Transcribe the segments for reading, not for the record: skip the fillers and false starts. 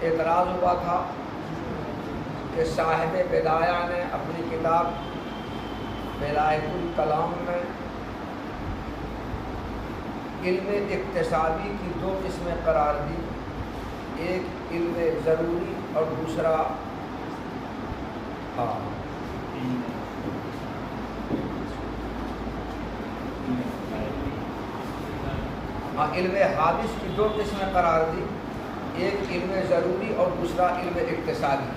اعتراض ہوا تھا کہ صاحب بدایہ نے اپنی کتاب بدایۃ الکلام میں علم اقتصادی کی دو قسمیں قرار دی، ایک علم ضروری اور دوسرا علم حادث کی دو قسمیں قرار دی، ایک علم ضروری اور دوسرا علم اقتصادی۔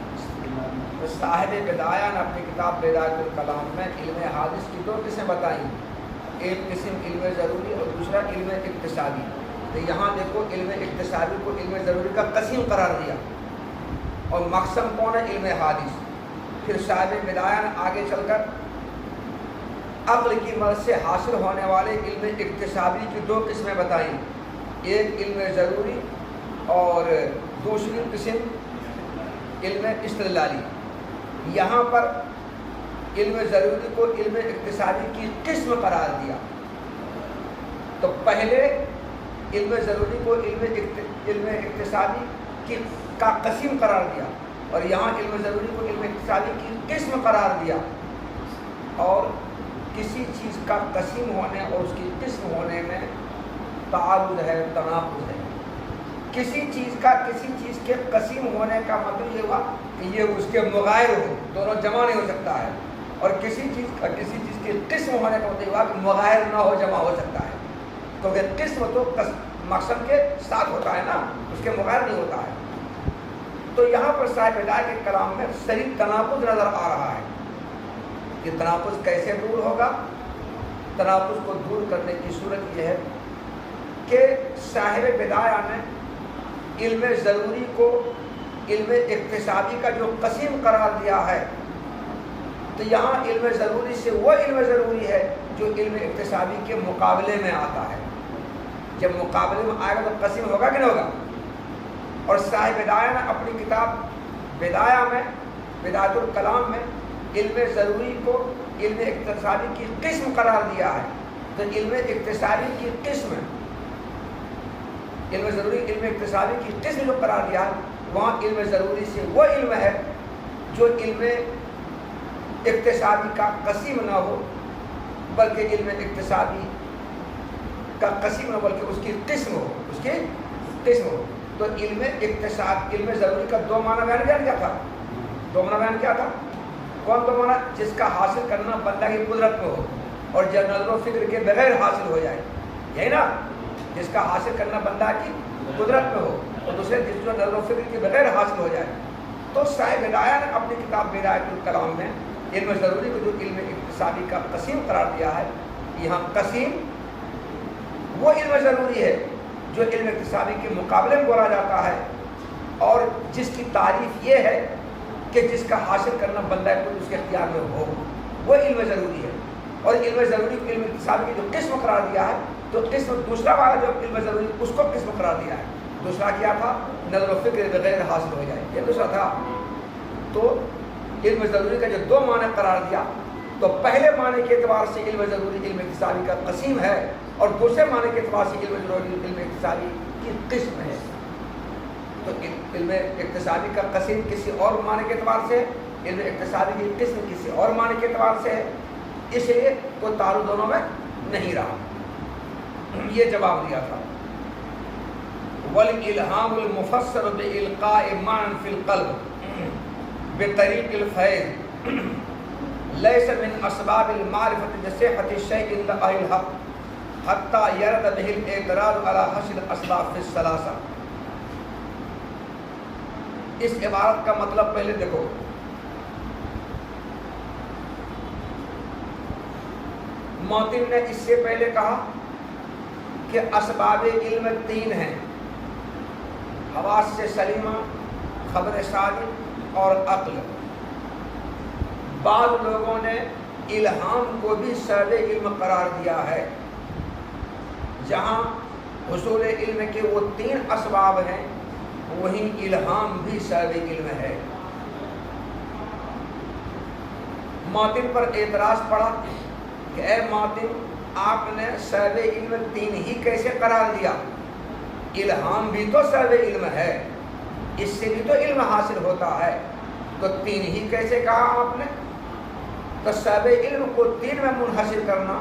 تو صاحب بدایہ نے اپنی کتاب بدایۃ الکلام میں علم حادث کی دو قسمیں بتائیں، ایک قسم علم ضروری اور دوسرا علم اقتصادی۔ تو یہاں دیکھو علم اقتصادی کو علم ضروری کا قسم قرار دیا اور مقسم کون ہے؟ علم حادث۔ پھر صاحب بدایہ نے آگے چل کر عقل کی مدد سے حاصل ہونے والے علم اقتصادی کی دو قسمیں بتائیں، ایک علم ضروری اور دوسری قسم علم استدلالی۔ یہاں پر علم ضروری کو علم اقتصادی کی قسم قرار دیا، تو پہلے علم ضروری کو علم اقتصادی کا قسم قرار دیا اور یہاں علم ضروری کو علم اقتصادی کی قسم قرار دیا۔ اور کسی چیز کا قسم ہونے اور اس کی قسم ہونے میں تعارض ہے، تناقض ہے۔ کسی چیز کا کسی چیز کے قسم ہونے کا مطلب یہ ہوا کہ یہ اس کے مغائر ہو، دونوں جمع نہیں ہو سکتا ہے، اور کسی چیز کا کسی چیز کے قسم ہونے کا مطلب یہ ہوا کہ مغائر نہ ہو، جمع ہو سکتا ہے۔ تو یہ قسم تو مقصد کے ساتھ ہوتا ہے نا، اس کے مغائر نہیں ہوتا ہے۔ تو یہاں پر صاحب بدایہ کے کلام میں صریح تناقض نظر آ رہا ہے۔ یہ تناقض کیسے دور ہوگا؟ تناقض کو دور کرنے کی صورت یہ ہے کہ صاحب بدایہ نے علم ضروری کو علم اقتصادی کا جو قسم قرار دیا ہے، تو یہاں علم ضروری سے وہ علم ضروری ہے جو علم اقتصادی کے مقابلے میں آتا ہے۔ جب مقابلے میں آئے گا تو قسم ہوگا کہ نہیں ہوگا؟ اور صاحب بدایہ نے اپنی کتاب بدایہ میں بدایۃ الکلام میں علم ضروری کو علم اقتصادی کی قسم قرار دیا ہے۔ تو علم اقتصادی کی قسم، علم ضروری علم اقتصادی کی قسم جو قرار دیا ہے، وہاں علم ضروری سے وہ علم ہے جو علم اقتصادی کا قسم نہ ہو، بلکہ علم اقتصادی کا قسم نہ بلکہ اس کی قسم ہو، اس کی قسم ہو۔ تو علم اقتصاد علم ضروری کا دو معنی بیان کیا تھا؟ دو معنی بیان کیا تھا؟ کون دو معنی؟ جس کا حاصل کرنا بندہ کی قدرت میں ہو اور جو نظر و فکر کے بغیر حاصل ہو جائے، یہی نا؟ جس کا حاصل کرنا بندہ کی قدرت میں ہو اور دوسرے جس جو نظر و فکر کے بغیر حاصل ہو جائے۔ تو صاحب بدایہ نے اپنی کتاب بدایۃ الکلام میں علم ضروری کو جو علم اقتصادی کا قسم قرار دیا ہے، یہاں قسم وہ علم ضروری ہے جو علم اقتصادی کے مقابلے میں بولا جاتا ہے، اور جس کی تعریف یہ ہے کہ جس کا حاصل کرنا بندہ کو اس کے اختیار میں ہو، وہ علم ضروری ہے۔ اور علم ضروری کو علم اقتصادی کی جو قسم قرار دیا ہے، تو قسم دوسرا والا جو علم ضروری اس کو قسم قرار دیا ہے۔ دوسرا کیا تھا؟ نظر و فکر بغیر حاصل ہو جائے، یہ دوسرا تھا۔ تو علم ضروری کا جو دو معنی قرار دیا، تو پہلے معنی کے اعتبار سے علم ضروری علم اقتصادی کا قسم ہے، اور دوسرے معنی کے اعتبار سے علم ضروری علم اقتصادی کی قسم ہے۔ تو علم اقتصادی کا قسم کسی اور معنی کے اعتبار سے، علم اقتصادی کی قسم کسی اور معنی کے اعتبار سے ہے، اس لیے کوئی تعارض دونوں میں نہیں رہا۔ یہ جواب دیا تھا۔ وَالْإِلْهَامُ الْمُفَسَّرُ بِإِلْقَاءِ مَعْنٍ فِي الْقَلْبِ بِطَرِيقِ الْفَيْضِ لَيْسَ مِنْ أَسْبَابِ الْمَعْرِفَةِ بِصِحَّةِ الشَّيْءِ عِنْدَ أَهْلِ الْحَقِّ حَتَّى يَرَدَ بِهِ الْإِعْتِرَاضُ عَلَى حَصْرِ الْأَسْبَابِ فِي الثَّلَاثَةِ۔ اس عبارت کا مطلب پہلے دیکھو۔ موتن نے اس سے پہلے کہا کہ اسباب علم تین ہیں، حواس سے سلیمہ، خبر صادق اور عقل۔ بعض لوگوں نے الہام کو بھی سبب علم قرار دیا ہے، جہاں حصول علم کے وہ تین اسباب ہیں، وہیں الہام بھی سبب علم ہے۔ موتن پر اعتراض پڑا کہ اے موتن، آپ نے سبب علم تین ہی کیسے قرار دیا؟ الہام بھی تو سبب علم ہے۔ اس سے بھی تو علم حاصل ہوتا ہے. تو 3 ہی کیسے کہا آپ نے؟ تو صاحب علم کو 3 میں منحصر کرنا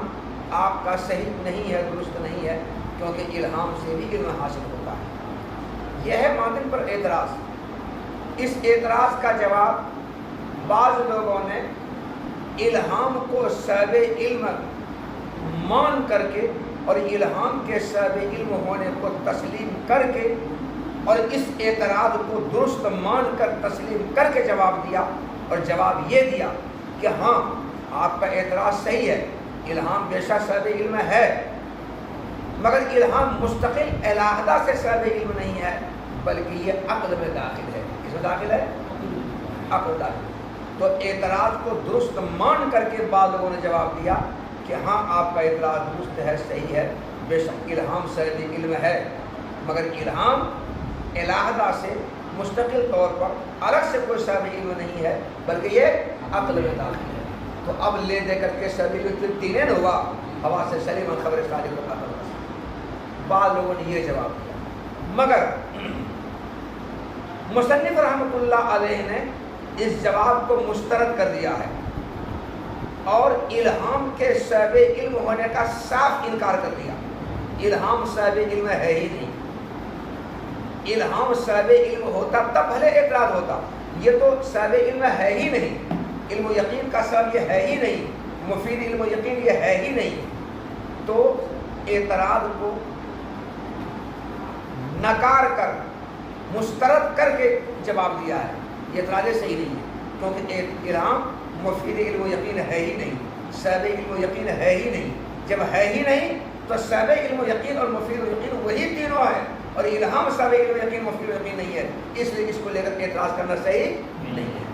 آپ کا صحیح نہیں ہے، درست نہیں ہے، کیونکہ الہام سے بھی علم حاصل ہوتا ہے. یہ ہے ماتن پر اعتراض. اس اعتراض کا جواب بعض لوگوں نے الہام کو صاحب علم مان کر کے اور الہام کے صاحب علم ہونے کو تسلیم کر کے اور اس اعتراض کو درست مان کر تسلیم کر کے جواب دیا، اور جواب یہ دیا کہ ہاں آپ کا اعتراض صحیح ہے، الہام بے شک صاحب علم ہے، مگر الہام مستقل علیحدہ سے صاحب علم نہیں ہے، بلکہ یہ عقل میں داخل ہے. کس میں داخل ہے؟ عقل داخل. تو اعتراض کو درست مان کر کے بعض لوگوں نے جواب دیا کہ ہاں آپ کا اعتراض درست ہے، صحیح ہے، بے شک الہام صاحب علم ہے، مگر الہام علیحدہ سے مستقل طور پر الگ سے کوئی صاحب علم نہیں ہے، بلکہ یہ عقل میں داخل ہے. تو اب لے دے کر کے صاحب علم 3 ہوا، ہوا سے سلیم خبر صادق کو قتل. بعض لوگوں نے یہ جواب دیا، مگر مصنف رحمۃ اللہ علیہ نے اس جواب کو مسترد کر دیا ہے اور الہام کے صاحب علم ہونے کا صاف انکار کر دیا. الہام صاحب علم ہے ہی نہیں. الہام صاحب علم ہوتا تب بھلے اعتراض ہوتا، یہ تو صاحب علم ہے ہی نہیں. علم و یقین کا سبب یہ ہے ہی نہیں، مفید علم و یقین یہ ہے ہی نہیں. تو اعتراض کو نکار کر مسترد کر کے جواب دیا ہے. یہ اعتراض صحیح نہیں ہے، کیونکہ الہام مفید علم و یقین ہے ہی نہیں، صاحب علم و یقین ہے ہی نہیں. جب ہے ہی نہیں تو صاحب علم و یقین اور مفید و یقین وہی تینوں ہیں، اور الہام صاحب علم و یقین مفید و یقین نہیں ہے، اس لیے اس کو لے کر اعتراض کرنا صحیح نہیں ہے.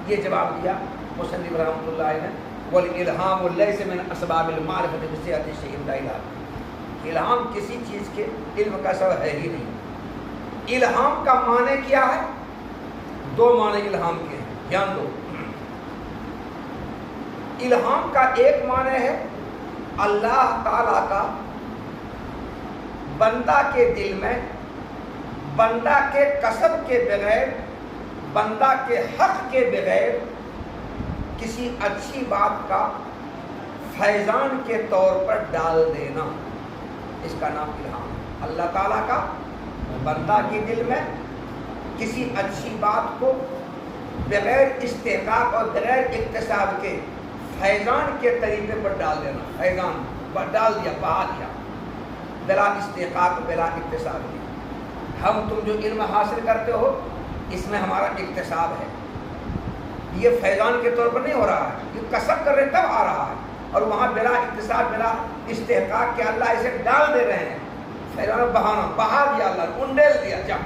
یہ جواب دیا مصنف رحمۃ اللہ نے. والالہام لیس من اسباب المعرفۃ بصحۃ الشیء دلیلہ. الہام کسی چیز کے علم کا سبب ہے ہی نہیں. الہام کا معنی کیا ہے؟ 2 معنی الہام کے ہیں، دھیان دو. الہام کا ایک معنی ہے اللہ تعالی کا بندہ کے دل میں بندہ کے قصد کے بغیر، بندہ کے حق کے بغیر کسی اچھی بات کا فیضان کے طور پر ڈال دینا، اس کا نام الہام ہے. اللہ تعالیٰ کا بندہ کے دل میں کسی اچھی بات کو بغیر استحقاق اور بغیر اکتساب کے فیضان کے طریقے پر ڈال دینا. فیضان ڈال دیا، بہا دیا، بلا استحقاق بلا اکتساب کے. ہم تم جو علم حاصل کرتے ہو اس میں ہمارا اکتساب ہے، یہ فیضان کے طور پر نہیں ہو رہا ہے، یہ کسب کر رہے تب آ رہا ہے، اور وہاں بلا اکتساب بلا استحقاق کے اللہ اسے ڈال دے رہے ہیں. فیضان بہانا، بہا دیا اللہ نے، انڈیل دیا.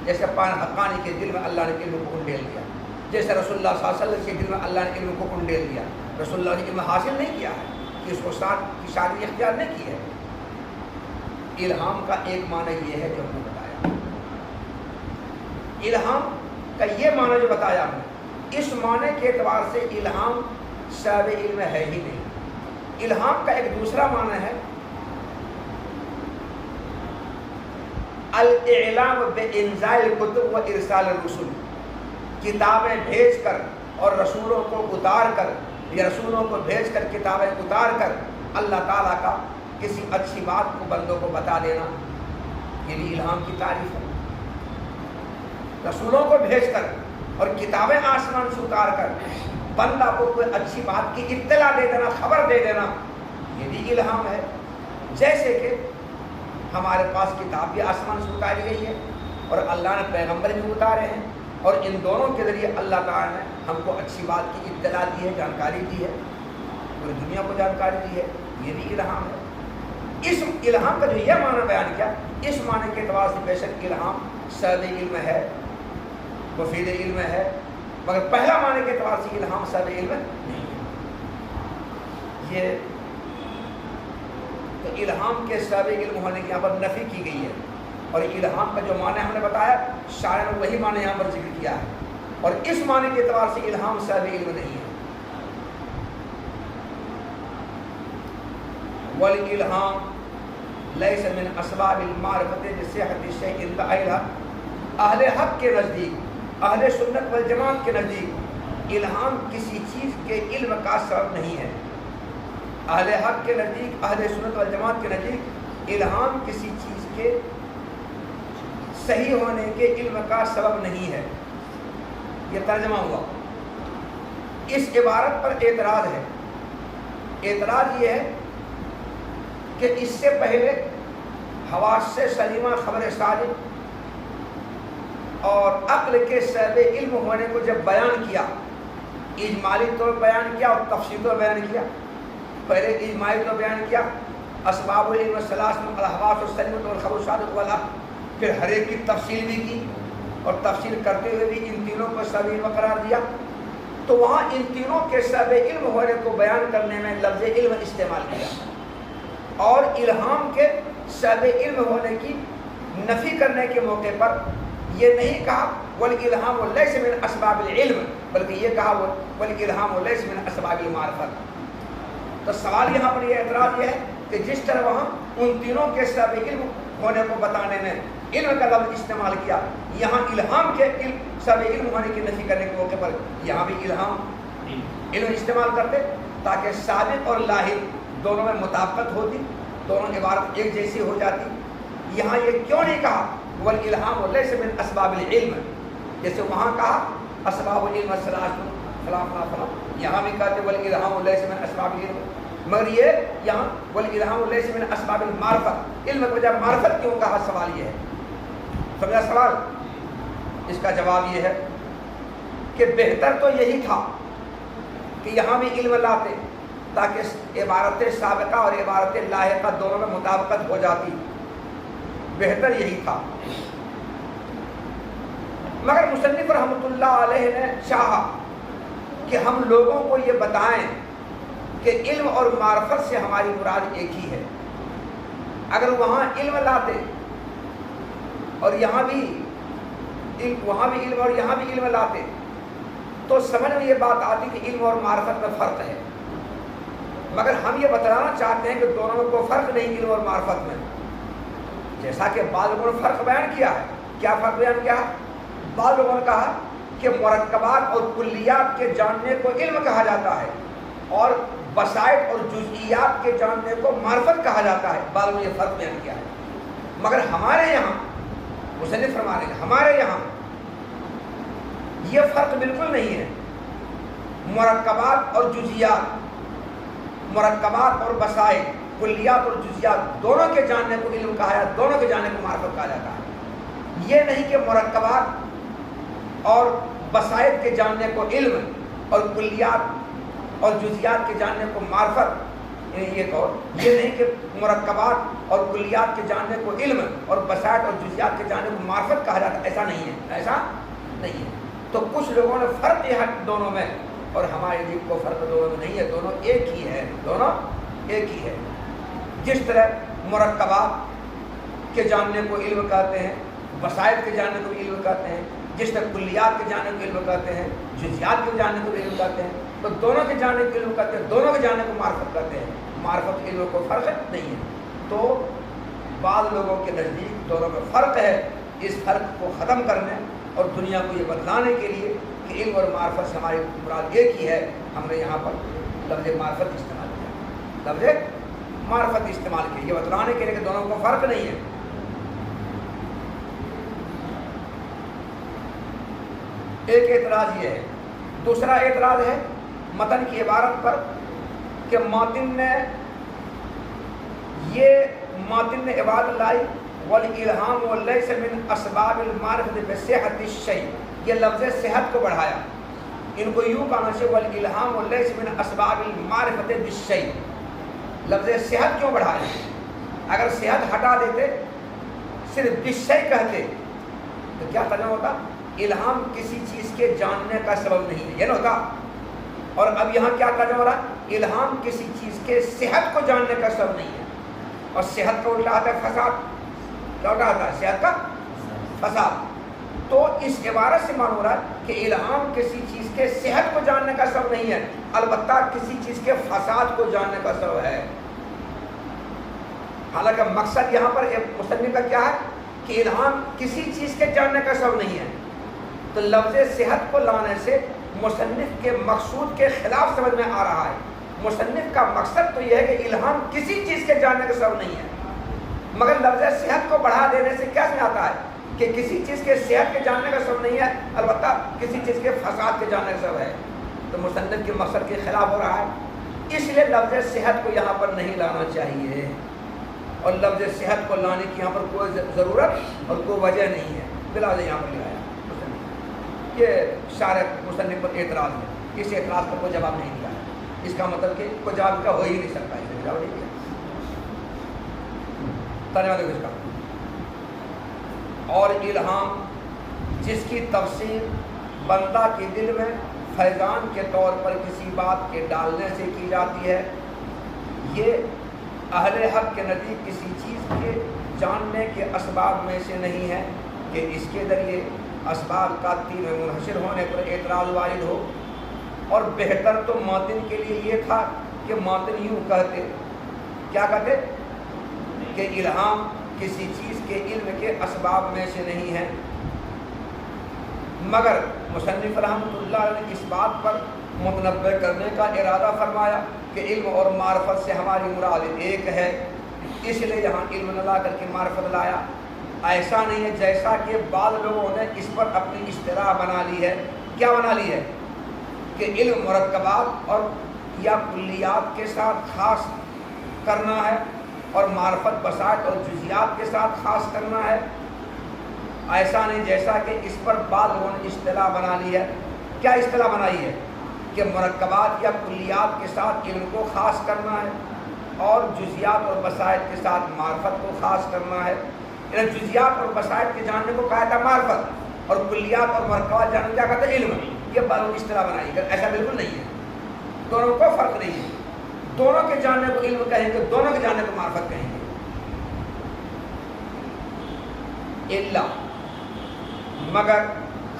جیسے حقانی کے دل میں اللہ نے علم کو انڈیل دیا، جیسے رسول اللہ صلی اللہ علیہ وسلم کے دل میں اللہ نے علم کو انڈیل دیا. رسول اللہ نے علم حاصل نہیں کیا ہے کہ اس کو ساتھ کی شادی اختیار نہیں کی ہے. الہام کا ایک معنی یہ ہے جو ہم نے بتایا. الہام کا یہ معنی جو بتایا ہم نے، اس معنی کے اعتبار سے الہام صاحب علم ہے ہی نہیں. الہام کا ایک دوسرا معنی ہے الاعلام بانزال الکتب و ارسال الرسل. کتابیں بھیج کر اور رسولوں کو اتار کر، یا رسولوں کو بھیج کر کتابیں اتار کر اللہ تعالیٰ کا کسی اچھی بات کو بندوں کو بتا دینا، یہ بھی الہام کی تعریف ہے. رسولوں کو بھیج کر اور کتابیں آسمان سے اتار کر بندہ کو کوئی اچھی بات کی اطلاع دے دینا، خبر دے دینا، یہ بھی الہام ہے. جیسے کہ ہمارے پاس کتاب بھی آسمان سے اتاری گئی ہے اور اللہ نے پیغمبر بھی اتارے ہیں، اور ان دونوں کے ذریعے اللہ تعالیٰ نے ہم کو اچھی بات کی اطلاع دی ہے، جانکاری دی ہے، پوری دنیا کو جانکاری دی ہے، یہ بھی الہام ہے. اس الہام کا جو یہ معنی بیان کیا، اس معنی کے اعتبار سے بے شک الہام صاحب علم ہے، مفید علم ہے، مگر پہلا معنی کے اعتبار سے الہام صاحب علم نہیں ہے. یہ تو الہام کے صاحب علم ہونے کی یہاں پر نفی کی گئی ہے، اور الہام کا جو معنی ہم نے بتایا شاعر نے وہی معنی یہاں پر ذکر کیا ہے، اور اس معنی کے اعتبار سے الہام صاحب علم نہیں ہے. والالہام لیس من اسباب المعرفۃ بصحۃ الشیء دلیلہ. اہل حق کے نزدیک، اہل سنت والجماعت کے نزدیک الہام کسی چیز کے علم کا سبب نہیں ہے۔ اہل حق کے نزدیک، اہل سنت والجماعت کے نزدیک الہام کسی چیز کے صحیح ہونے کے علم کا سبب نہیں ہے۔ یہ ترجمہ ہوا۔ اس عبارت پر اعتراض ہے۔ اعتراض یہ ہے کہ اس سے پہلے حواس سلیمہ، خبر صادق اور عقل کے صحب علم ہونے کو جب بیان کیا، اجمالی طور بیان کیا اور تفصیل طور بیان کیا۔ پہلے اجمالی طور بیان کیا، اسباب العلم الثلاث من الحواس السلیمۃ والخبر الصادق والعقل، پھر ہر ایک کی تفصیل بھی کی اور تفصیل کرتے ہوئے بھی ان تینوں کو صحب علم قرار دیا۔ تو وہاں ان تینوں کے صحب علم ہونے کو بیان کرنے میں لفظ علم استعمال کیا، اور الہام کے صحب علم ہونے کی نفی کرنے کے موقع پر یہ نہیں کہا والالہام لیس من اسباب العلم، بلکہ یہ کہا والالہام لیس من اسباب المعرفت۔ تو سوال یہاں پر یہ اعتراض یہ ہے کہ جس طرح وہاں ان تینوں کے صحب علم ہونے کو بتانے میں علم کا لفظ استعمال کیا، یہاں الہام کے صحب علم ہونے کی نفی کرنے کے موقع پر یہاں بھی الہام علم استعمال کرتے، تاکہ سابق اور لاحق دونوں میں مطابقت ہوتی، دونوں عبارت ایک جیسی ہو جاتی۔ یہاں یہ کیوں نہیں کہا والالہام لیس من اسباب العلم، جیسے وہاں کہا اسباب العلم الثلاث فلاں فلاں فلاں، یہاں بھی کہتے والالہام لیس من اسباب العلم، مگر یہ یہاں والالہام لیس من اسباب المعرفت، علم کے بجائے معرفت کیوں کہا؟ سوال یہ ہے۔ سمجھا سوال؟ اس کا جواب یہ ہے کہ بہتر تو یہی تھا کہ یہاں بھی علم لاتے، تاکہ عبارت سابقہ اور عبارت لاحقہ دونوں میں مطابقت ہو جاتی، بہتر یہی تھا۔ مگر مصنف رحمۃ اللہ علیہ نے چاہا کہ ہم لوگوں کو یہ بتائیں کہ علم اور معرفت سے ہماری مراد ایک ہی ہے۔ اگر وہاں علم لاتے اور یہاں بھی وہاں بھی علم اور یہاں بھی علم لاتے تو سمجھ میں یہ بات آتی کہ علم اور معرفت میں فرق ہے، مگر ہم یہ بتلانا چاہتے ہیں کہ دونوں میں کوئی فرق نہیں علم اور معرفت میں، جیسا کہ بعض لوگوں نے فرق بیان کیا ہے۔ کیا فرق بیان کیا ہے؟ بعض لوگوں نے کہا کہ مرکبات اور کلیات کے جاننے کو علم کہا جاتا ہے اور بسائط اور جزئیات کے جاننے کو معرفت کہا جاتا ہے۔ بعض لوگوں نے یہ فرق بیان کیا ہے، مگر ہمارے یہاں مصنف فرما رہے ہیں ہمارے یہاں یہ فرق بالکل نہیں ہے۔ مرکبات اور جزئیات، مرکبات اور بسائط، کلیات اور جزئیات دونوں کے جاننے کو علم کہا جاتا ہے، دونوں کے جاننے کو معرفت کہا جاتا ہے۔ یہ نہیں کہ مرکبات اور بسائط کے جاننے کو علم اور کلیات اور جزئیات کے جاننے کو معرفت، یہ نہیں کہ مرکبات اور کلیات کے جاننے کو علم اور بسائط اور جزئیات کے جاننے کو معرفت کہا جاتا ہے، ایسا نہیں ہے، ایسا نہیں ہے۔ تو کچھ لوگوں نے فرق یہ دونوں میں، اور ہمارے لیے کو فرق دونوں میں نہیں ہے، دونوں ایک ہی ہے، دونوں ایک ہی ہے۔ جس طرح مرکبات کے جاننے کو علم کہتے ہیں، بسائط کے جاننے کو علم کہتے ہیں، جس طرح کلیات کے جاننے کو علم کہتے ہیں، جزئیات کے جاننے کو علم کہتے ہیں، تو دونوں کے جاننے کو علم کہتے ہیں، دونوں کے جاننے کو معرفت کہتے ہیں۔ معرفت علم کو فرق نہیں ہے۔ تو بعض لوگوں کے نزدیک دونوں میں فرق ہے۔ اس فرق کو ختم کرنے اور دنیا کو یہ بتلانے کے لیے کہ علم اور معرفت سے ہماری مراد ایک ہی ہے، ہم نے یہاں پر لفظ معرفت استعمال کیا، لفظ معرفت استعمال کیا، یہ بتلانے کے لیے کہ دونوں کو فرق نہیں ہے۔ ایک اعتراض یہ ہے۔ دوسرا اعتراض ہے متن کی عبارت پر کہ ماتن نے عبارت لائی والالہام لیس من اسباب المعرفت بصحت الشیء، یہ لفظ صحت کو بڑھایا، ان کو یوں کہنا چاہیے والالہام لیس من اسباب المعرفت بالشیء۔ لفظ صحت کیوں بڑھایا؟ اگر صحت ہٹا دیتے، صرف بالشیء کہتے تو کیا ترجمہ ہوتا؟ الہام کسی چیز کے جاننے کا سبب نہیں ہے، یہ نہ ہوتا۔ اور اب یہاں کیا ترجمہ ہو رہا؟ الہام کسی چیز کے صحت کو جاننے کا سبب نہیں ہے، اور صحت کا الٹا آتا ہے فساد۔ کیا الٹا آتا ہے؟ صحت کا فساد۔ تو اس عبارت سے معلوم ہو رہا ہے کہ الہام کسی چیز کے صحت کو جاننے کا سبب نہیں ہے، البتہ کسی چیز کے فساد کو جاننے کا سبب ہے۔ حالانکہ مقصد یہاں پر مصنف کا کیا ہے کہ الہام کسی چیز کے جاننے کا سبب نہیں ہے، تو لفظ صحت کو لانے سے مصنف کے مقصود کے خلاف سمجھ میں آ رہا ہے۔ مصنف کا مقصد تو یہ ہے کہ الہام کسی چیز کے جاننے کا سبب نہیں ہے، مگر لفظ صحت کو بڑھا دینے سے کیا سمجھ آتا ہے کہ کسی چیز کے صحت کے جاننے کا سبب نہیں ہے، البتہ کسی چیز کے فساد کے جاننے کا سبب ہے، تو مصنف کے مقصد کے خلاف ہو رہا ہے۔ اس لیے لفظ صحت کو یہاں پر نہیں لانا چاہیے، اور لفظ صحت کو لانے کی یہاں پر کوئی ضرورت اور کوئی وجہ نہیں ہے، بلا وجہ یہاں پر لایا مصنف۔ یہ شارح مصنف پر اعتراض ہے، اس اعتراض پر کوئی جواب نہیں دیا ہے، اس کا مطلب کہ کوئی جواب کا ہو ہی نہیں سکتا، اس نے جواب نہیں دیا۔ ترجمہ دیکھو اس کا، اور الہام جس کی تفسیر بندہ کے دل میں فیضان کے طور پر کسی بات کے ڈالنے سے کی جاتی ہے، یہ اہل حق کے نزدیک کسی چیز کے جاننے کے اسباب میں سے نہیں ہے کہ اس کے ذریعے اسباب کا تین منحصر ہونے پر اعتراض وارد ہو، اور بہتر تو معتن کے لیے یہ تھا کہ معتن یوں کہتے، کیا کہتے کہ الہام کسی چیز کے علم کے اسباب میں سے نہیں ہے، مگر مصنف رحمۃ اللہ نے اس بات پر متنبہ کرنے کا ارادہ فرمایا کہ علم اور معرفت سے ہماری مراد ایک ہے، اس لیے یہاں علم نہ لا کر کے معرفت لایا۔ ایسا نہیں ہے جیسا کہ بعض لوگوں نے اس پر اپنی اصطلاح بنا لی ہے۔ کیا بنا لی ہے؟ کہ علم مرکبات اور یا کلیات کے ساتھ خاص کرنا ہے، اور معرفت بساط اور جزیات کے ساتھ خاص کرنا ہے۔ ایسا نہیں جیسا کہ اس پر بعض لوگوں نے اصطلاح بنا لی ہے۔ کیا اصطلاح بنائی ہے؟ کہ مرکبات یا کلیات کے ساتھ علم کو خاص کرنا ہے، اور جزیات اور بسائط کے ساتھ معرفت کو خاص کرنا ہے۔ یعنی جزیات اور بسائط کے جاننے کو کہا تھا معرفت، اور کلیات اور مرکبات جاننے کیا کہتا ہے علم۔ یہ بعض اصطلاح بنائی ہے، ایسا بالکل نہیں ہے، دونوں کو فرق نہیں ہے۔ دونوں کے جاننے کو علم کہیں گے، دونوں کے جاننے کو معرفت کہیں گے۔ الا مگر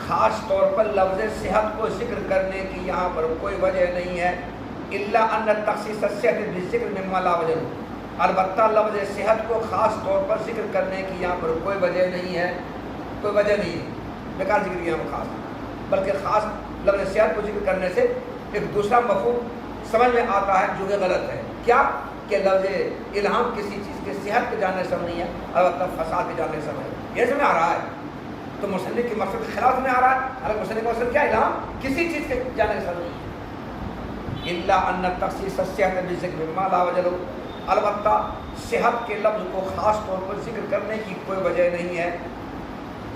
خاص طور پر لفظ صحت کو ذکر کرنے کی یہاں پر کوئی وجہ نہیں ہے۔ الا ان تخصیص الصحت بالذکر مما لا وجہ، البتہ لفظ صحت کو خاص طور پر ذکر کرنے کی یہاں پر کوئی وجہ نہیں ہے، کوئی وجہ نہیں ہے، بیکار ذکر کیا ہم خاص، بلکہ خاص لفظ صحت کو ذکر کرنے سے ایک دوسرا مفہوم سمجھ میں آتا ہے جو کہ غلط ہے۔ کیا کہ لفظ الہام کسی چیز کے صحت کے جاننے سے نہیں ہے، البتہ فساد کے جاننے سے ہے، یہ سمجھ میں آ رہا ہے۔ تو مصنف کے مقصد کے خلاف میں آ رہا ہے، حالانکہ مصنف کا مقصد کیا ہے؟ الہام کسی چیز کے جاننے سے نہیں ہے۔ الا ان تخصیص الصحت بالذکر مما لا وجہ، البتہ صحت کے لفظ کو خاص طور پر ذکر کرنے کی کوئی وجہ نہیں ہے۔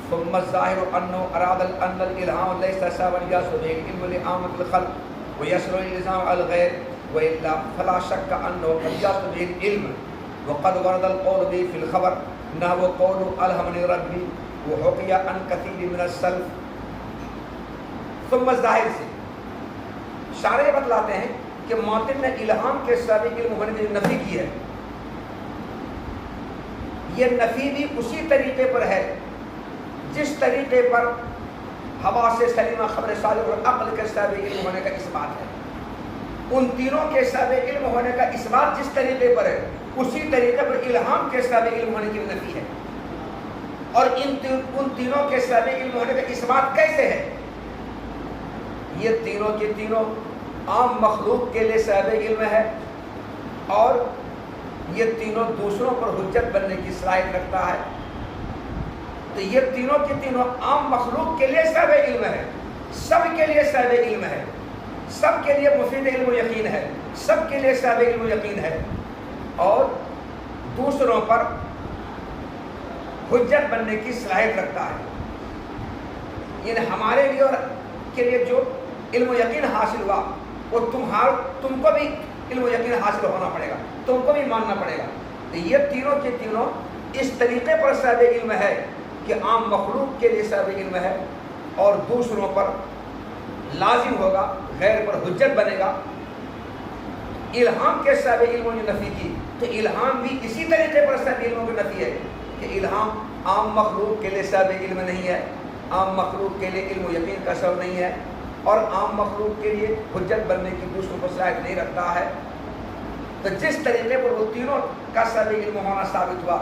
ثم الظاہر انه اراد ان الالهام ليس سببا يحصل به العلم لعامة الخلق ويسر الالزام على الغير، والا فلا شك انه قد يحصل به العلم وقد ورد القول به في الخبر نحو قول الهمني ربي وحكي عن كثير من السلف۔ ثم الظاہر سے شارح بتلاتے ہیں کہ معتن نے الہام کے سابق علم ہونے کی نفی کی ہے، یہ نفی بھی اسی طریقے پر ہے جس طریقے پر ہوا سے سلیمہ، خبر صادق اور عقل کے سابق علم ہونے کا اس بات ہے۔ ان تینوں کے سابق علم ہونے کا اس بات جس طریقے پر ہے، اسی طریقے پر الہام کے سابق علم ہونے کی نفی ہے۔ اور ان تینوں کے سابق علم ہونے کا اس بات کیسے ہے؟ یہ تینوں کے تینوں عام مخلوق کے لیے سابق علم ہے، اور یہ تینوں دوسروں پر حجت بننے کی صلاحیت رکھتا ہے۔ تو یہ تینوں کے تینوں عام مخلوق کے لیے سابق علم ہے، سب کے لیے سابق علم ہے، سب کے لیے مفید علم و یقین ہے، سب کے لیے سابق علم و یقین ہے، اور دوسروں پر حجت بننے کی صلاحیت رکھتا ہے۔ یعنی ہمارے لیے اور کے لیے جو علم و یقین حاصل ہوا، وہ تم کو بھی علم و یقین حاصل ہونا پڑے گا، تم کو بھی ماننا پڑے گا۔ تو یہ تینوں کے تینوں اس طریقے پر سابق علم ہے کہ عام مخلوق کے لیے سابق علم ہے، اور دوسروں پر لازم ہوگا، غیر پر حجت بنے گا۔ الہام کے سابق علموں نے نفی کی، تو الہام بھی اسی طریقے پر سابق علموں کی نفی ہے کہ الہام عام مخلوق کے لیے سابق علم نہیں ہے، عام مخلوق کے لیے علم و یقین کا سبب نہیں ہے، اور عام مخلوق کے لیے حجت بننے کی دوسروں کو صلاحیت نہیں رکھتا ہے۔ تو جس طریقے پر وہ تینوں کا سابق علم ہونا ثابت ہوا،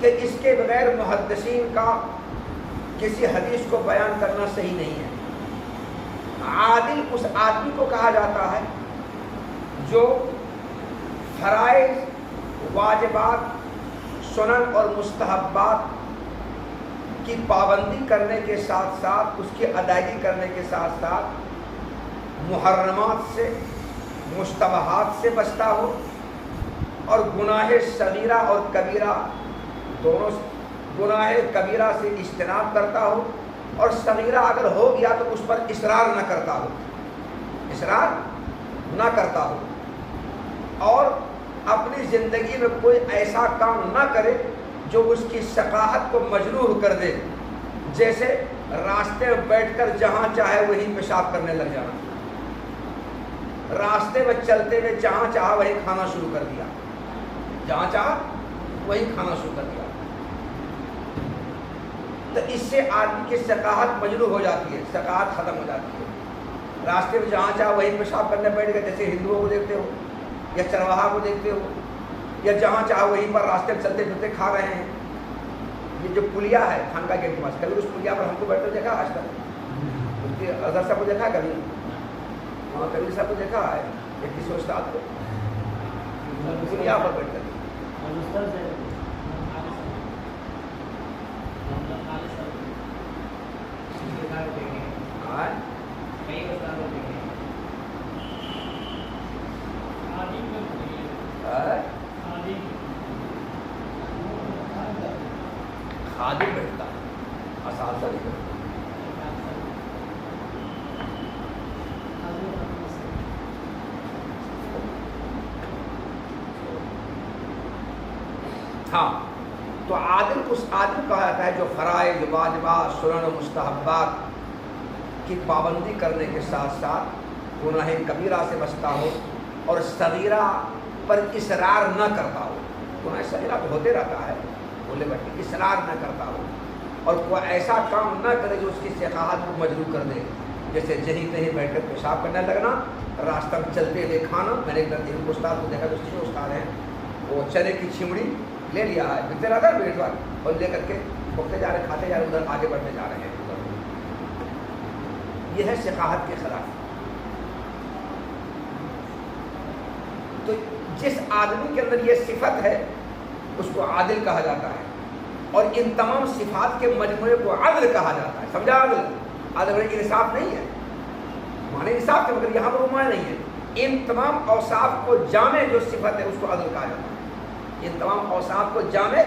کہ اس کے بغیر محدثین کا کسی حدیث کو بیان کرنا صحیح نہیں ہے۔ عادل اس آدمی کو کہا جاتا ہے جو فرائض، واجبات، سنن اور مستحبات کی پابندی کرنے کے ساتھ ساتھ، اس کی ادائیگی کرنے کے ساتھ ساتھ محرمات سے، مشتبہات سے بچتا ہو، اور گناہ صغیرہ اور کبیرہ دونوں، گناہ کبیرہ سے اجتناب کرتا ہو، اور صغیرہ اگر ہو گیا تو اس پر اصرار نہ کرتا ہو، اصرار نہ کرتا ہو، اور اپنی زندگی میں کوئی ایسا کام نہ کرے جو اس کی ثقافت کو مجروح کر دے، جیسے راستے میں بیٹھ کر جہاں چاہے وہیں پیشاب کرنے لگ جانا، راستے میں چلتے ہوئے جہاں چاہا وہیں کھانا شروع کر دیا، جہاں چاہا وہیں کھانا شروع کر دیا، تو اس سے آدمی کی ثقافت مجروح ہو جاتی ہے، ثقافت ختم ہو جاتی ہے۔ راستے میں جہاں چاہا وہیں پیشاب کرنے بیٹھ گئے، جیسے ہندوؤں کو دیکھتے ہو یا چرواہا کو دیکھتے ہو، یا جہاں چاہا وہیں پر راستے میں چلتے پھرتے کھا رہے ہیں۔ یہ جو پلیا ہے خانقاہ گیٹ کے پاس، کبھی اس پلیا پر ہم کو بیٹھتے دیکھا آج تک؟ اس کے اظہر صاحب کو دیکھا ہے کبھی؟ وہاں کبیر صاحب کو دیکھا ہے یا کسی استاد کو؟ پلیا پر بیٹھتے تھے۔ خادم بیٹھتا ہے، اساتذہ نہیں بیٹھتا۔ ہاں، تو عادل اس آدمی کہا جاتا ہے جو فرائض، واجبات، سنن و مستحبات کی پابندی کرنے کے ساتھ ساتھ گناہ کبیرہ سے بچتا ہو، اور صغیرہ پر اصرار نہ کرتا ہو۔ گناہ صغیرہ تو ہوتے رہتا ہے، بولے بیٹھے اصرار نہ کرتا ہو، اور کوئی ایسا کام نہ کرے جو اس کی ثقافت کو مجروح کر دے، جیسے جہیں تہیں بیٹھ کر پیشاب کرنے لگنا، راستہ میں چلتے ہوئے کھانا۔ میں نے ایک دن استاد کو دیکھا، جو اچھے استاد ہیں، وہ چنے کی چمڑی لے لیا ہے، بکتے رہتا ہے بیٹھ اور لے کر کے پکتے جا رہے، کھاتے جا رہے، ادھر آگے بڑھتے جا رہے ہیں۔ یہ ہے ثقافت کے خلاف۔ تو جس آدمی کے اندر یہ صفت ہے اس کو عادل کہا جاتا ہے، اور ان تمام صفات کے مجموعے کو عدل کہا جاتا ہے۔ سمجھا؟ عدل، عدل انصاف نہیں ہے، معنی انصاف کے، مگر یہاں پر وہ معنی نہیں ہے۔ ان تمام اوصاف کو جامع جو صفت ہے اس کو عدل کہا جاتا ہے۔ ان تمام اوصاف کو جامع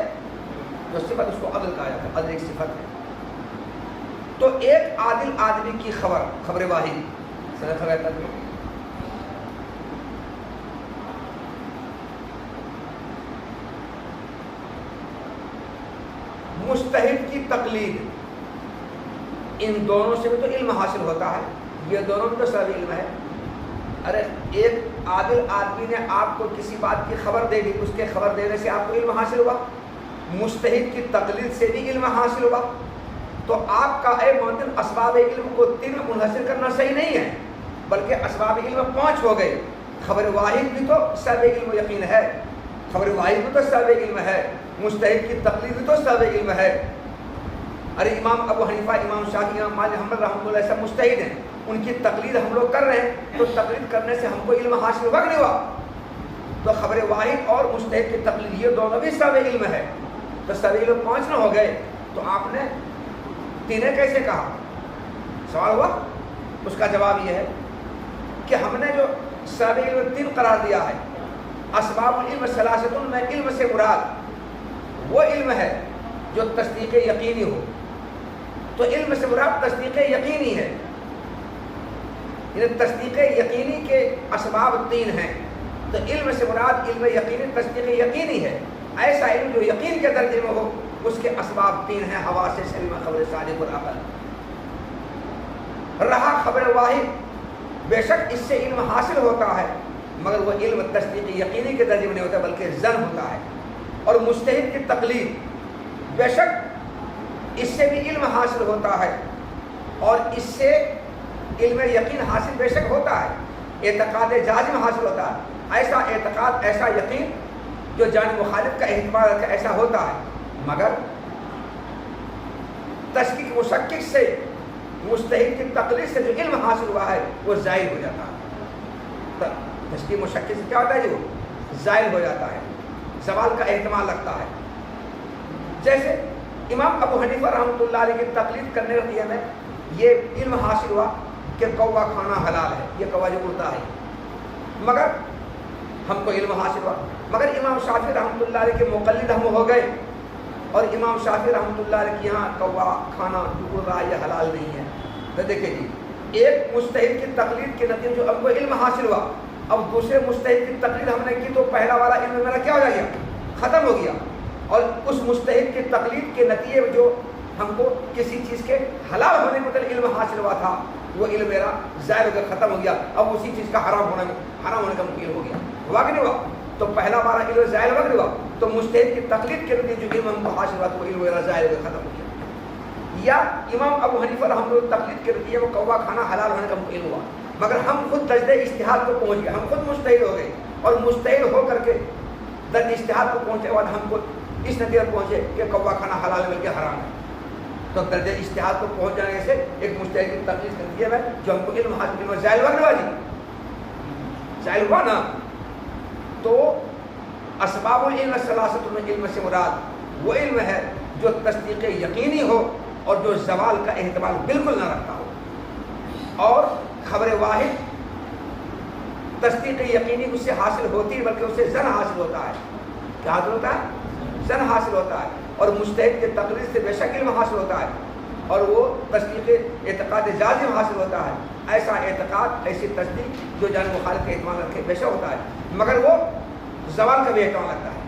جو صفت اس کو عدل کہا جاتا ہے۔ عدل ایک صفت ہے۔ تو ایک عادل آدمی کی خبر واحد سنت خبر تک مجتہد کی تقلید، ان دونوں سے بھی تو علم حاصل ہوتا ہے، یہ دونوں بھی تو سب علم ہے۔ ارے ایک عادل آدمی نے آپ کو کسی بات کی خبر دے دی، اس کے خبر دینے سے آپ کو علم حاصل ہوا، مجتہد کی تقلید سے بھی علم حاصل ہوا۔ تو آپ کا اے معتن اسباب علم کو 3 میں منحصر کرنا صحیح نہیں ہے، بلکہ اسباب علم 5 ہو گئے۔ خبر واحد بھی تو سب علم یقین ہے، خبر واحد بھی تو سب علم ہے، مجتہد کی تقلید بھی تو سب علم ہے۔ ارے امام ابو حنیفہ، امام شافعی، امام مالک رحمۃ اللہ علیہ سب مجتہد ہیں، ان کی تقلید ہم لوگ کر رہے ہیں، تو تقلید کرنے سے ہم کو علم حاصل ہوا کہ نہیں ہوا؟ تو خبر واحد اور مجتہد کی تقلید یہ دونوں بھی سب علم ہے، تو سب علم 5 نہ ہو گئے، تو آپ نے 3 کیسے کہا؟ سوال ہوا۔ اس کا جواب یہ ہے کہ ہم نے جو سب علم 3 قرار دیا ہے، اسباب العلم ثلاثۃ میں علم سے مراد وہ علم ہے جو تصدیق یقینی ہو، تو علم سے مراد تصدیق یقینی ہے، یعنی تصدیق یقینی کے اسباب 3 ہیں، تو علم سے مراد علم یقینی، تصدیق یقینی ہے۔ ایسا علم جو یقین کے درجے میں ہو، اس کے اسباب 3 ہیں، حواس سلیمہ، خبر صادق اور عقل۔ رہا خبر واحد، بے شک اس سے علم حاصل ہوتا ہے، مگر وہ علم تصدیق یقینی کے درجے میں نہیں ہوتا بلکہ ظن ہوتا ہے۔ اور مجتہد کی تقلید، بے شک اس سے بھی علم حاصل ہوتا ہے، اور اس سے علم یقین حاصل بے شک ہوتا ہے، اعتقاد جازم حاصل ہوتا ہے، ایسا اعتقاد، ایسا یقین جو جانب مخالف کا احتمال رکھے، ایسا ہوتا ہے، مگر تشکیک مشکک سے مجتہد کی تقلید سے جو علم حاصل ہوا ہے وہ زائل ہو جاتا ہے. تشکیک مشکک سے کیا ہوتا ہے؟ جو زائل ہو جاتا ہے، زوال کا احتمال لگتا ہے. جیسے امام ابو حنیفہ رحمۃ اللہ علیہ کی تقلید کرنے کے لیے میں یہ علم حاصل ہوا کہ کوا کھانا حلال ہے، یہ کوا جو اڑتا ہے، مگر ہم کو علم حاصل ہوا. مگر امام شافعی رحمۃ اللہ علیہ کے مقلد ہم ہو گئے اور امام شافعی رحمۃ اللہ علیہ کے یہاں کوا کھانا جو اڑ رہا ہے یہ حلال نہیں ہے. تو دیکھیں جی، ایک مجتہد کی تقلید کے نتیجے جو ہم کو علم حاصل ہوا، اب دوسرے مجتہد کی تقلید ہم نے کی تو پہلا والا علم میرا کیا ہو جائے گا؟ ختم ہو گیا. اور اس مجتہد کی تقلید کے نتیجے میں جو ہم کو کسی چیز کے حلال ہونے کے مطلب علم حاصل ہوا تھا وہ علم میرا ظاہر ہو گیا، ختم ہو گیا. اب اسی چیز کا حرام ہونے کا ممکن ہو گیا. ہوا کہ نہیں ہوا؟ تو پہلا والا علم ظاہر ہوا کہ نہیں ہوا؟ تو مجتہد کی تقلید کے نتیجے جو علم ہم کو حاصل ہوا تو وہ علم میرا ظاہر ہو گیا، ختم ہو گیا. یا امام ابو حنیفہ رحمۃ اللہ تقلید کے نتیجے وہ کوا کھانا حلال ہونے کا علم ہوا، مگر ہم خود درجہ اجتہاد کو پہنچ گئے، ہم خود مجتہد ہو گئے اور مجتہد ہو کر کے درجہ اجتہاد کو پہنچے کے بعد ہم کو اس نتیجے پر پہنچے کہ کوا کھانا حلال ہے بلکہ حرام ہے. تو درجہ اجتہاد کو پہنچ جانے سے ایک مجتہد کی تقلید کے نتیجے میں جو ہم کو علم حاصل ہوا ظاہر ہوا نہیں جی؟ ظاہر ہوا نا. تو اسباب العلم ثلاثۃ میں علم سے مراد وہ علم ہے جو تصدیق یقینی ہو اور جو زوال کا احتمال بالکل نہ رکھتا ہو. اور خبر واحد تصدیق یقینی اس سے حاصل ہوتی ہے بلکہ اس سے زن حاصل ہوتا ہے. کیا حاصل ہوتا ہے؟ زن حاصل ہوتا ہے. اور مجتہد کے تقلید سے بے شک علم حاصل ہوتا ہے اور وہ تصدیق اعتقاد جازم حاصل ہوتا ہے. ایسا اعتقاد، ایسی تصدیق جو جان مخالف کے احتمال رکھے بے شک ہوتا ہے، مگر وہ زوال کا بھی احتمال رکھتا ہے.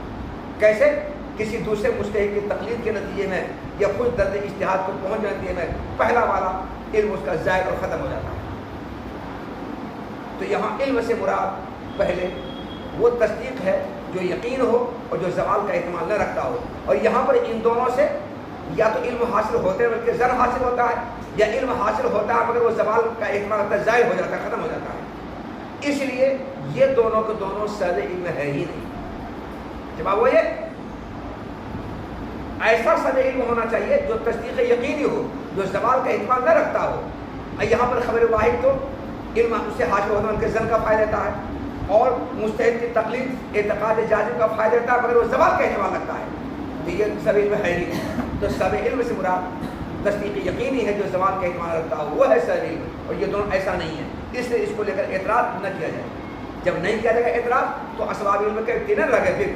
کیسے؟ کسی دوسرے مجتہد کی تقلید کے نتیجے میں یا خود درجہ اجتہاد کو پہنچ جانے کے میں پہلا والا علم اس کا ظاہر اور ختم ہو جاتا ہے. تو یہاں علم سے مراد پہلے وہ تصدیق ہے جو یقین ہو اور جو زوال کا احتمال نہ رکھتا ہو. اور یہاں پر ان دونوں سے یا تو علم حاصل ہوتے ہیں بلکہ زن حاصل ہوتا ہے، یا علم حاصل ہوتا ہے مگر وہ زوال کا احتمال رکھتا ہے، ظاہر ہو جاتا ہے، ختم ہو جاتا ہے. اس لیے یہ دونوں کے دونوں سر علم ہے ہی نہیں. جواب وہ یہ ایسا سر علم ہونا چاہیے جو تصدیق یقینی ہو، جو زوال کا احتمال نہ رکھتا ہو. یہاں پر خبر واحد تو علم اس سے حاصل ہوتا ہے بلکہ زن کا فائدہ دیتا ہے، اور مجتہد کی تقلید اعتقاد جازم کا فائدہ دیتا ہے مگر وہ زوال کا احتمال رکھتا ہے. تو یہ سب علم ہے نہیں. تو سب علم سے مراد تصدیق یقینی ہے جو زوال کا احتمال رکھتا ہو، وہ ہے سب علم. اور یہ دونوں ایسا نہیں ہے، اس لیے اس کو لے کر اعتراض نہ کیا جائے. جب نہیں کیا جائے گا اعتراض تو اسباب علم کے تینوں لگے پھر.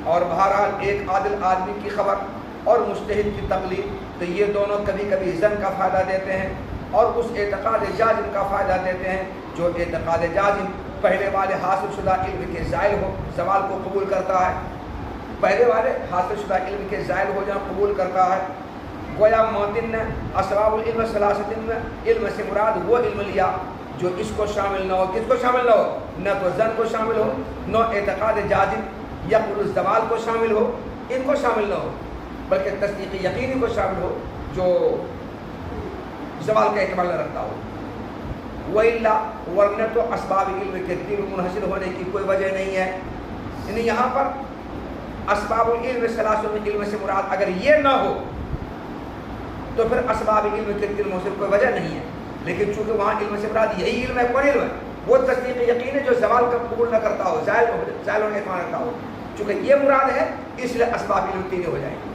اور بہرحال ایک عادل آدمی کی خبر اور مجتہد کی تقلید، تو یہ دونوں کبھی کبھی زن کا فائدہ دیتے ہیں اور اس اعتقاد جازم کا فائدہ دیتے ہیں جو اعتقاد جازم پہلے والے حاصل شدہ علم کے زائل ہو زوال کو قبول کرتا ہے. پہلے والے حاصل شدہ علم کے زائل ہو جانا قبول کرتا ہے. گویا موتن نے اسباب العلم ثلاثۃ میں علم سے مراد وہ علم لیا جو اس کو شامل نہ ہو. کس کو شامل نہ ہو؟ نہ تو زن کو شامل ہو، نہ اعتقاد جازم یا قبول زوال کو شامل ہو، ان کو شامل نہ ہو، بلکہ تصدیق یقینی کو شامل ہو جو زوال کا احتمال نہ رکھتا ہو. وَإِلَّا ورنہ تو اسباب علم کے تین منحصر ہونے کی کوئی وجہ نہیں ہے. یعنی یہاں پر اسباب العلم ثلاثۃ میں علم سے مراد اگر یہ نہ ہو تو پھر اسباب علم کے تین منحصر کوئی وجہ نہیں ہے. لیکن چونکہ وہاں علم سے مراد یہی علم ہے، کون علم ہے؟ وہ تصدیق یقین ہے جو زوال کا قبول نہ کرتا ہو، زائل ہونے احتمال رکھتا ہو. چونکہ یہ مراد ہے اس لیے اسباب علم تین ہو جائیں گے.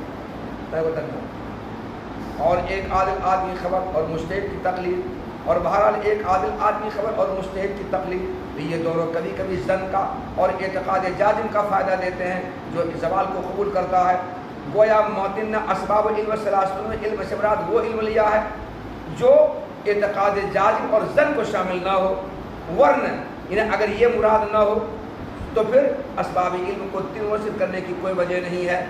اور ایک عادل آدمی خبر اور مجتہد کی تقلید، اور بہرحال ایک عادل آدمی خبر اور مجتہد کی تقلید، تو یہ دونوں کبھی کبھی زن کا اور اعتقاد جازم کا فائدہ دیتے ہیں جو زوال کو قبول کرتا ہے. گویا موتن نے اسباب علم ثلاثۃ میں علم سے مراد وہ علم لیا ہے جو اعتقاد جازم اور زن کو شامل نہ ہو. ورنہ یعنی اگر یہ مراد نہ ہو تو پھر اسباب علم کو تین منحصر کرنے کی کوئی وجہ نہیں ہے.